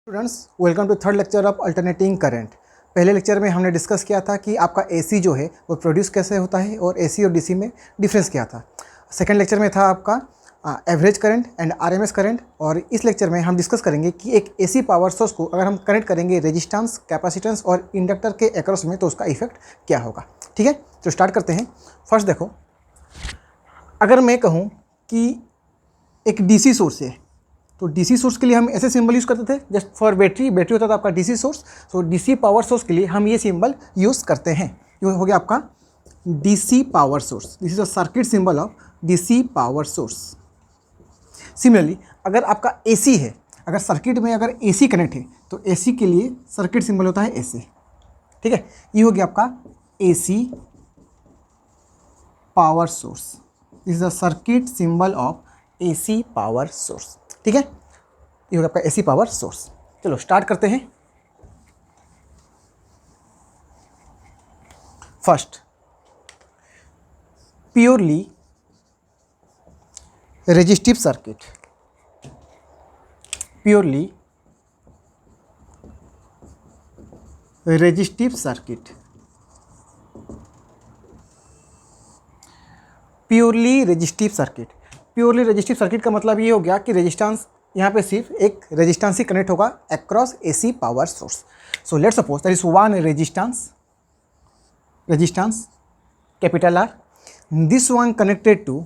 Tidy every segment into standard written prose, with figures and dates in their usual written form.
Students, welcome to third lecture of alternating current. पहले lecture में हमने डिस्कस किया था कि आपका एसी जो है वो प्रोड्यूस कैसे होता है और एसी और डीसी में डिफरेंस क्या था। सेकंड लेक्चर में था आपका average current and RMS current, और इस लेक्चर में हम डिस्कस करेंगे कि एक एसी पावर सोर्स को अगर हम कनेक्ट करेंगे रेजिस्टेंस, कैपेसिटेंस और इंडक्टर के अक्रॉस में तो उसका इफेक्ट क्या होगा। ठीक है, तो स्टार्ट करते हैं। फर्स्ट देखो, अगर मैं कहूँ कि एक डीसी सोर्स है तो डीसी सोर्स के लिए हम ऐसे सिंबल यूज़ करते थे, जस्ट फॉर बैटरी होता था आपका डीसी सोर्स। सो डीसी पावर सोर्स के लिए हम ये सिंबल यूज़ करते हैं। ये हो गया आपका DC power source. This is a circuit symbol of DC power source. Similarly अगर आपका एसी है, अगर सर्किट में अगर एसी कनेक्ट है तो एसी के लिए सर्किट सिंबल होता है एसी। ठीक है, ये हो गया आपका AC power source. This is a circuit symbol of AC power source. ठीक है, ये होगा आपका एसी पावर सोर्स। चलो स्टार्ट करते हैं। First, purely resistive circuit. Purely resistive circuit. Purely resistive circuit. Purely resistive circuit का मतलब ये हो गया कि रेजिस्टेंस यहाँ पे सिर्फ एक रेजिस्टेंस ही कनेक्ट होगा across AC power source. So let's suppose that is one resistance capital R, this one connected to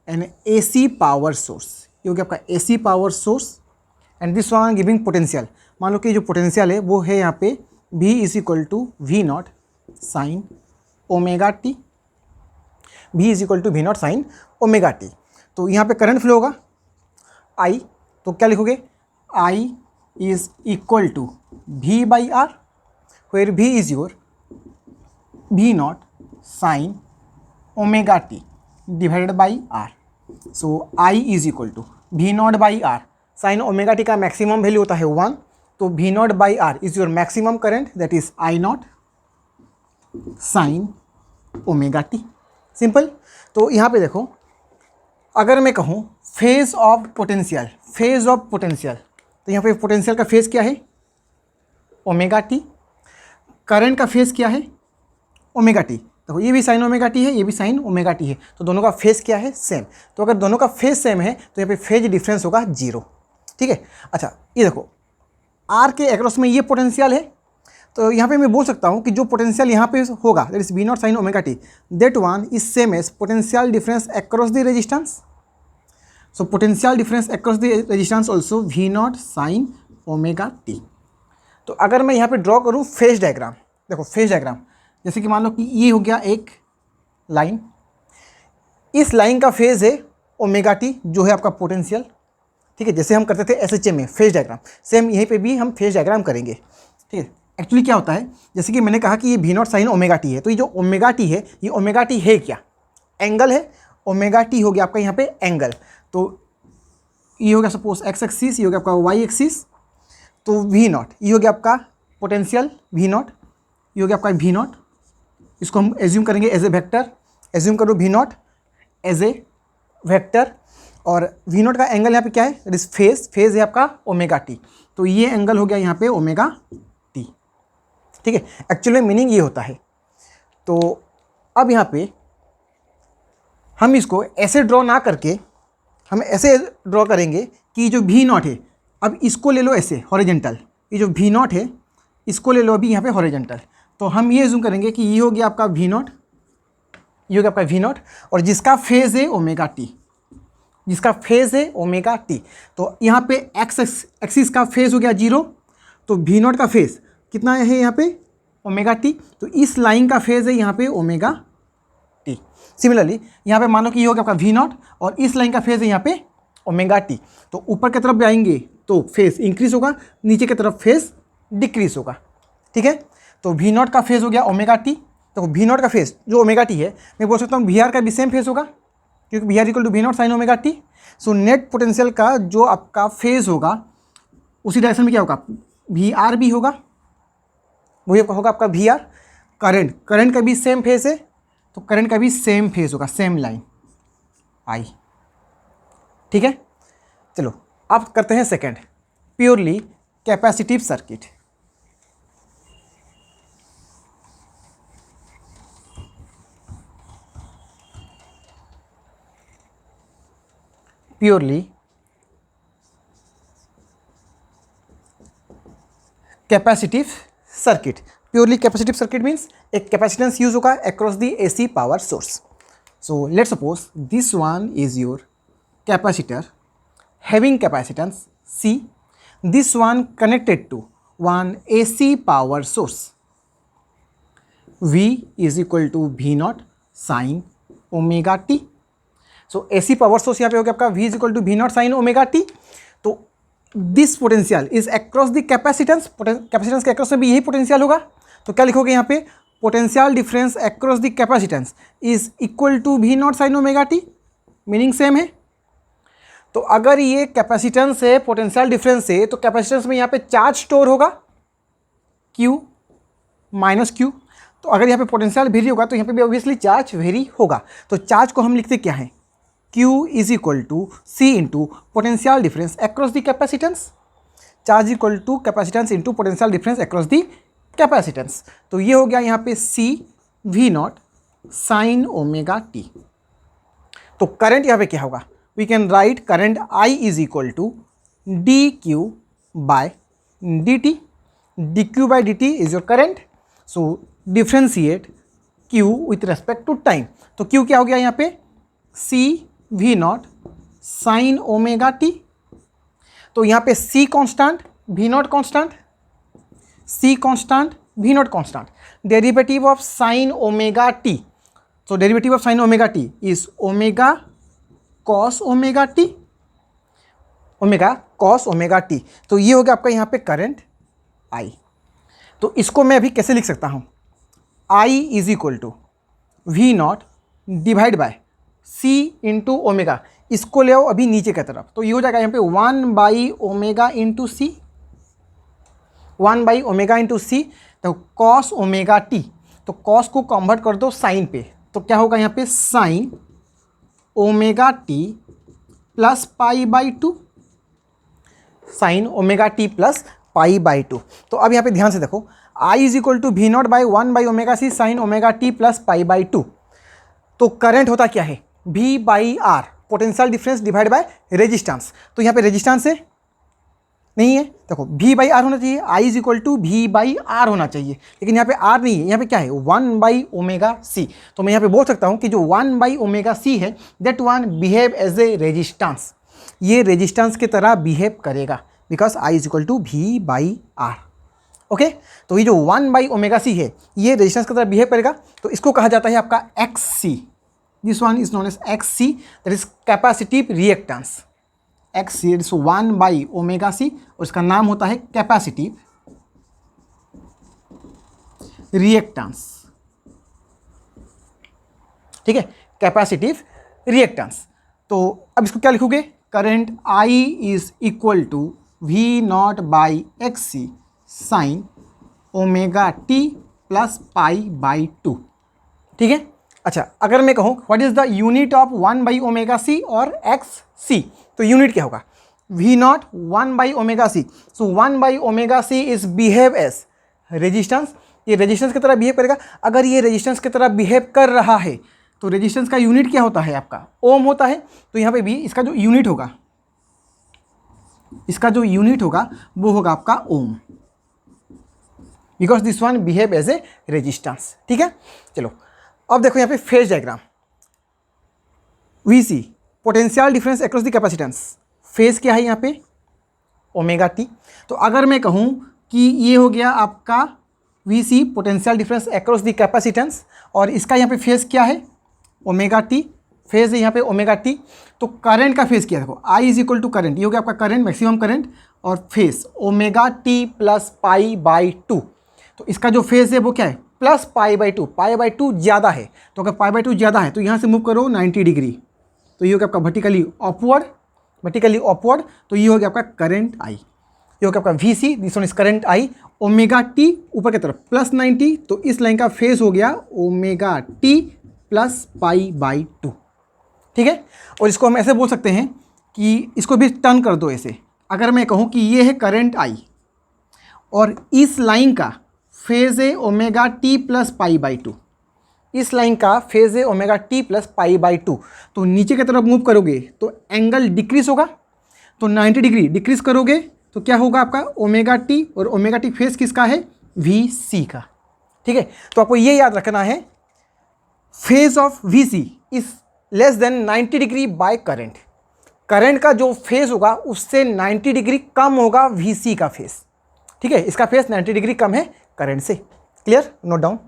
an AC power source. ये हो गया आपका AC power source and this one giving potential. मान लो कि जो पोटेंशियल है वो है यहाँ पे V is equal to V nought sine omega t. V is equal to V nought sine omega t. तो यहाँ पे करंट फ्लो होगा I, तो क्या लिखोगे? I is equal to V by R, where V is your V nought sine omega t divided by R. So I is equal to V nought by R. Sine omega t का maximum value होता है 1, तो V nought by R is your maximum current, that is I not sine omega t. Simple. तो यहाँ पे देखो, अगर मैं कहूँ फेज ऑफ पोटेंशियल, तो यहाँ पे पोटेंशियल का फेज क्या है? Omega T. करंट का फेज क्या है? Omega T. देखो ये भी साइन ओमेगा टी है, ये भी साइन ओमेगा टी है, तो दोनों का फेज क्या है? सेम। तो अगर दोनों का फेज सेम है तो यहाँ पे फेज डिफरेंस होगा 0। ठीक है। अच्छा, ये देखो आर के अक्रॉस में ये पोटेंशियल है, तो यहाँ पे मैं बोल सकता हूँ कि जो पोटेंशियल यहाँ पे होगा that is V nought sine omega t, that one is same as potential difference across the resistance. So potential difference across the resistance also V nought sine omega t. तो अगर मैं यहाँ पे ड्रॉ करूँ phase diagram, देखो phase diagram जैसे कि मान लो कि ये हो गया एक लाइन, इस लाइन का फेज है ओमेगा टी जो है आपका पोटेंशियल। ठीक है, जैसे हम करते थे एसएचएम में फेज डायग्राम, सेम यहीं पे भी हम फेज डायग्राम करेंगे। ठीक है, एक्चुअली क्या होता है, जैसे कि मैंने कहा कि ये V nought sine omega t है, तो ये जो ओमेगा टी है, ये ओमेगा टी है क्या? एंगल है। ओमेगा टी हो गया आपका यहाँ पे एंगल। तो ये हो गया सपोज एक्स एक्सिस, ये हो गया आपका वाई एक्सिस। तो वी नॉट ये हो गया आपका पोटेंशियल वी नॉट, ये हो गया आपका वी नॉट। इसको हम एज्यूम करेंगे एज ए वेक्टर। एज्यूम करो V nought as a vector, और वी नॉट का एंगल यहाँ पे क्या है? दैट इज फेज है आपका ओमेगा टी। तो ये एंगल हो गया यहाँ पे ओमेगा टी। ठीक है, एक्चुअली मीनिंग ये होता है। तो अब यहाँ पे हम इसको ऐसे ड्रॉ ना करके हम ऐसे ड्रॉ करेंगे कि जो वी नॉट है, अब इसको ले लो ऐसे हॉरिजेंटल, ये जो वी नॉट है इसको ले लो अभी यहाँ पे हॉरिजेंटल। तो हम ये जूम करेंगे कि ये हो गया आपका वी नॉट, ये हो गया आपका वी नॉट, और जिसका फेज है ओमेगा टी, जिसका फेज है ओमेगा टी। तो यहाँ पे एक्स एक्सिस का फेज हो गया 0, तो वी नॉट का फेज कितना है यहाँ पे? Omega t. तो इस लाइन का फेज है यहाँ पे ओमेगा टी। सिमिलरली यहाँ पे मान लो कि ये हो गया आपका वी नॉट और इस लाइन का फेज है यहाँ पे ओमेगा टी। तो ऊपर की तरफ भी आएंगे तो फेज इंक्रीज होगा, नीचे की तरफ फेज डिक्रीज होगा। ठीक है, तो वी नॉट का फेज हो गया ओमेगा टी। तो वी नॉट का फेज जो ओमेगा टी है, मैं बोल सकता हूँ वी आर का भी सेम फेज होगा, क्योंकि V R equal to V nought sine omega t. So net potential का जो आपका फेज होगा उसी डायरेक्शन में क्या होगा? वी आर भी होगा, वही होगा आपका वी आर। करंट का भी सेम फेज है, तो करंट का भी सेम फेज होगा, सेम लाइन आई। ठीक है, चलो अब करते हैं second, purely capacitive circuit. Purely capacitive circuit. Purely capacitive circuit means एक कैपेसिटेंस यूज होगा across the AC power source. So let's suppose this one is your capacitor having capacitance C. This one connected to one AC power source. V is equal to V naught sin omega t. So AC power source यहाँ पे हो गया आपका V is equal to V naught sin omega t. तो this potential is across the capacitance. Capacitance के across में भी यही पोटेंशियल होगा। तो क्या लिखोगे यहाँ पे? Potential difference across the capacitance is equal to V naught sin omega t. Meaning same है। तो अगर ये कैपेसिटेंस है, पोटेंशियल डिफरेंस है, तो कैपेसिटेंस में यहाँ पे चार्ज स्टोर होगा Q माइनस Q। तो अगर यहाँ पे पोटेंशियल वेरी होगा तो यहाँ पे भी ऑब्वियसली चार्ज वेरी होगा। तो चार्ज को हम लिखते क्या है? Q is equal to C into potential difference across the capacitance. Charge equal to capacitance into potential difference across the capacitance. तो ये हो गया यहाँ पे C V nought sine omega t। तो करंट यहाँ पे क्या होगा? We can write current I is equal to dq by dt. dq by dt is your current. So differentiate q with respect to time. तो q क्या हो गया यहाँ पे? C v nought sine omega t। तो यहाँ पे C constant, v not constant, C constant, v not constant. Derivative of sine omega t. So derivative of sine omega t is omega cos omega T, omega cos omega t. तो ये हो गया आपका यहाँ पे करंट आई। तो इसको मैं अभी कैसे लिख सकता हूँ? I is equal to V naught divide by C into omega. इसको ले आओ अभी नीचे की तरफ, तो ये हो जाएगा यहाँ पे 1 by omega into C, 1 by omega into C. तो कॉस ओमेगा टी, तो कॉस को कन्वर्ट कर दो साइन पे, तो क्या होगा यहाँ पे? Sine omega t plus pi by 2, sine omega t plus pi by 2। तो अब यहाँ पे ध्यान से देखो, I is equal to V naught by 1 by omega C sine omega t plus pi by 2। तो करंट होता क्या है? V by R, potential difference divide by resistance. तो यहाँ पे रेजिस्टेंस है नहीं है, देखो V बाई आर होना चाहिए, I is equal to V by R होना चाहिए, लेकिन यहाँ पे आर नहीं है, यहाँ पे क्या है? 1 बाई ओमेगा सी। तो मैं यहाँ पे बोल सकता हूँ कि जो 1 बाई ओमेगा सी है that one behave as a resistance. ये रेजिस्टेंस की तरह बिहेव करेगा because I is equal to V by R. Okay, तो ये जो 1 बाई ओमेगा सी है ये रेजिस्टेंस की तरह बिहेव करेगा, तो इसको कहा जाता है आपका XC। This one is known as XC, that is capacitive reactance. XC is 1 by omega C और इसका नाम होता है कैपेसिटिव रिएक्टेंस। ठीक है, कैपेसिटिव रिएक्टेंस। तो अब इसको क्या लिखोगे? Current I is equal to V nought by XC sine omega t plus pi by 2। ठीक है, अच्छा अगर मैं कहूँ what is the unit of 1 by omega C और XC, तो यूनिट क्या होगा? V nought 1 by omega C. So 1 by omega C is behave as resistance. ये रेजिस्टेंस की तरह बिहेव करेगा। अगर ये रेजिस्टेंस की तरह बिहेव कर रहा है तो रेजिस्टेंस का यूनिट क्या होता है? आपका ओम होता है। तो यहाँ पे भी इसका जो यूनिट होगा, इसका जो यूनिट होगा वो होगा आपका ohm, because this one behave as a resistance. ठीक है, चलो अब देखो यहाँ पे phase diagram. VC potential difference across the capacitance, phase क्या है यहाँ पे? Omega t. तो अगर मैं कहूँ कि ये हो गया आपका VC potential difference across the capacitance और इसका यहाँ पे फेज क्या है? Omega t. फेज है यहाँ पे ओमेगा टी। तो करंट का फेज क्या है? देखो I is equal to current, ये हो गया आपका करंट, मैक्सिमम करंट, और phase omega t plus pi by 2। तो इसका जो फेज है वो क्या है? Plus pi by 2। Pi by 2 ज़्यादा है, तो अगर पाई बाई 2 ज़्यादा है तो यहाँ से मूव करो 90 डिग्री, तो ये हो गया आपका वर्टिकली अपवर्ड, वर्टिकली अपवर्ड। तो ये हो गया आपका करंट I, ये हो गया आपका VC, this one is current I। Omega T ऊपर की तरफ प्लस 90, तो इस लाइन का फेज हो गया omega t plus pi by 2। ठीक है, और इसको हम ऐसे बोल सकते हैं कि इसको भी टर्न कर दो ऐसे। अगर मैं कहूँ कि ये है करंट I, और इस लाइन का फेज है omega t plus pi by to, इस लाइन का फेज है omega t plus pi by two. तो नीचे की तरफ मूव करोगे तो एंगल डिक्रीज होगा, तो 90 डिग्री डिक्रीज करोगे तो क्या होगा आपका ओमेगा टी, और ओमेगा टी फेज किसका है, वी सी का। ठीक है, तो आपको ये याद रखना है, phase of V C is less than 90 degree by current. Current का जो फेज होगा उससे 90 डिग्री कम होगा वी सी का फेज। ठीक है, इसका फेज 90 डिग्री कम है करंट से। Clear, note down.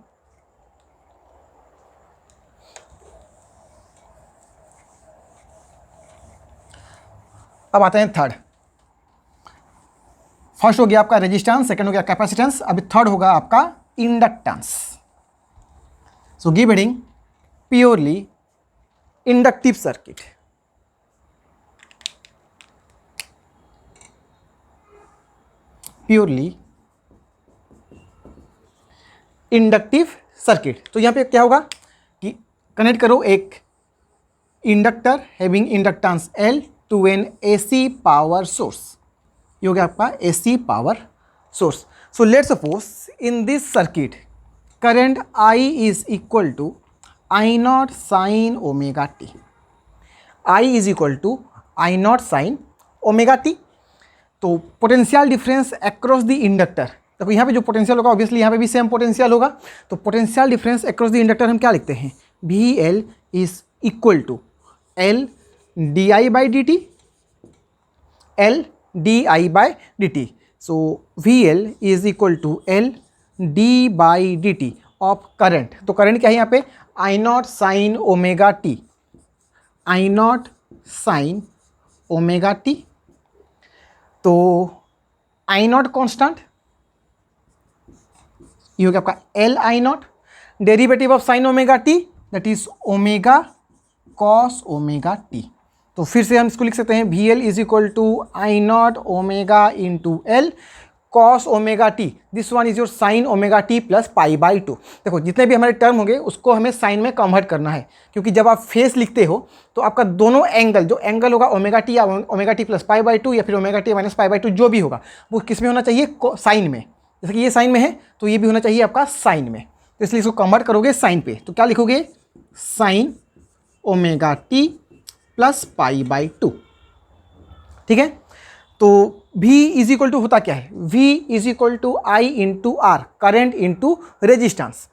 अब आते हैं थर्ड। फर्स्ट हो गया आपका रेजिस्टेंस, सेकंड हो गया कैपेसिटेंस, अभी थर्ड होगा आपका inductance. So give heading purely inductive circuit. Purely inductive circuit. तो यहां पे क्या होगा कि कनेक्ट करो एक inductor having inductance L to an AC power source. ये हो गया आपका AC power source. So let's suppose in this circuit current I is equal to I not sine omega t. I is equal to I not sine omega t. तो potential difference across the inductor, देखो यहाँ पे जो potential होगा obviously यहाँ पे भी same potential होगा। तो potential difference across the inductor हम क्या लिखते हैं, VL is equal to L di by dt, L di by dt. So VL is equal to L d by dt of current. तो करंट क्या है यहाँ पे, I not sine omega t, I not sine omega t. तो I nought constant, ये हो गया आपका L I nought, derivative of sine omega t that is omega cos omega t. तो फिर से हम इसको लिख सकते हैं VL is equal to I nought omega into L cos omega t, this one is your sine omega t plus pi by to. देखो जितने भी हमारे टर्म होंगे उसको हमें साइन में कन्वर्ट करना है, क्योंकि जब आप फेस लिखते हो तो आपका दोनों एंगल, जो एंगल होगा ओमेगा टी या omega t plus pi by to या फिर omega T minus pi by to जो भी होगा वो किस में होना चाहिए, साइन में। जैसे कि ये साइन में है तो ये भी होना चाहिए आपका साइन में, तो इसलिए इसको कन्वर्ट करोगे साइन पे, तो क्या लिखोगे, sign omega t plus pi by two. ठीक है, तो V इज इक्वल टू होता क्या है, V is equal to I into R, current into resistance.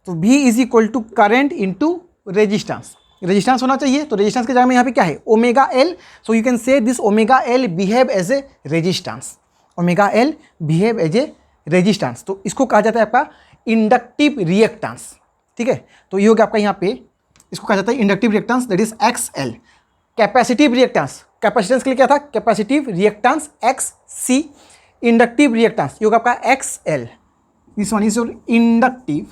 तो V is equal to current into resistance, resistance होना चाहिए। तो रेजिस्टेंस के जगह में यहाँ पे क्या है, omega L। So you can say this omega L behave as a resistance, omega L behave as a resistance. तो इसको कहा जाता है आपका इंडक्टिव रिएक्टेंस। ठीक है, तो ये हो गया आपका यहाँ पे, इसको कहा जाता है inductive reactance that is XL। Capacitive reactance, capacitance के लिए क्या था, capacitive reactance XC, inductive reactance ये होगा आपका XL। This one is your inductive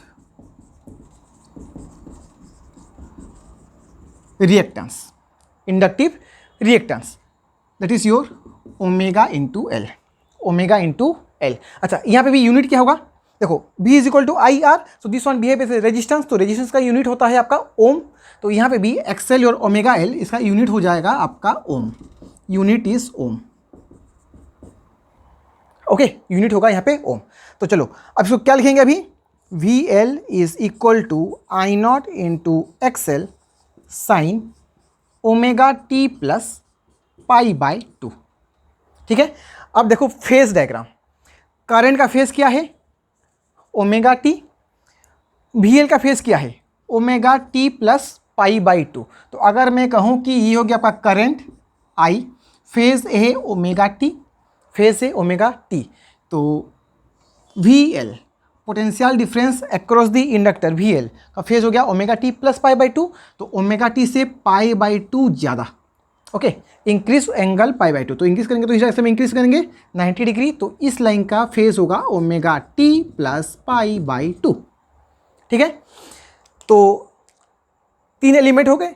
reactance, inductive reactance that is your omega into L, omega into L. अच्छा, यहाँ पे भी यूनिट क्या होगा, देखो V is equal to I R, so this one behave as resistance. तो resistance का unit होता है आपका ओम, तो यहाँ पे भी XL और ओमेगा L इसका यूनिट हो जाएगा आपका ohm, unit is ohm. Okay, unit होगा यहाँ पे ओम। तो चलो अब इसको क्या लिखेंगे अभी, VL is equal to I naught into XL sine omega t plus pi by two. ठीक है, अब देखो फेज डायग्राम, करंट का फेज क्या है, ओमेगा टी, VL का फेज क्या है, omega t plus pi by two. तो अगर मैं कहूँ कि ये हो गया आपका करंट I, फेज है ओमेगा टी, फेज है ओमेगा टी, तो VL potential difference across the inductor VL का फेज हो गया omega t plus pi by two. तो ओमेगा टी से पाई बाई टू ज़्यादा, okay, increase angle pi by two. तो इंक्रीज करेंगे तो इस डायरेक्शन में इंक्रीज करेंगे 90 डिग्री, तो इस लाइन का फेज होगा omega t plus pi by two. ठीक है, तो तीन एलिमेंट हो गए,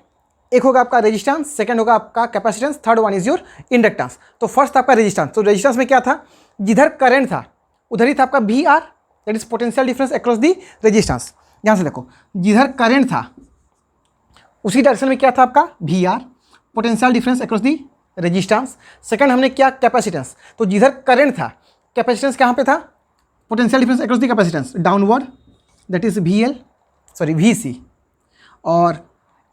एक होगा आपका रेजिस्टेंस, सेकंड होगा आपका capacitance, third one is your inductance. तो फर्स्ट आपका रेजिस्टेंस, तो रेजिस्टेंस में क्या था, जिधर करंट था उधर ही था आपका VR, that is potential difference across the resistance. ध्यान से देखो, जिधर करंट था उसी डायरेक्शन में क्या था आपका VR, potential difference across the resistance. Second हमने क्या, कैपेसिटेंस, तो जिधर करंट था कैपेसिटेंस कहाँ पे था, potential difference across the capacitance downward, that is VC। और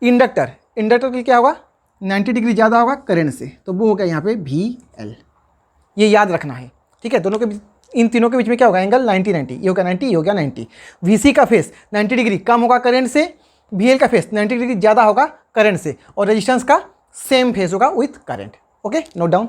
इंडक्टर के लिए क्या होगा, 90 डिग्री ज़्यादा होगा करंट से, तो वो होगा यहाँ पे VL। ये याद रखना है, ठीक है। दोनों के बीच, इन तीनों के बीच में क्या होगा, एंगल 90-90, ये होगा 90, ये हो गया 90। VC का फेस 90 डिग्री कम होगा करंट से, VL का फेस 90 डिग्री ज़्यादा होगा करंट से, और रेजिस्टेंस का सेम फेस होगा with current. Okay, note down.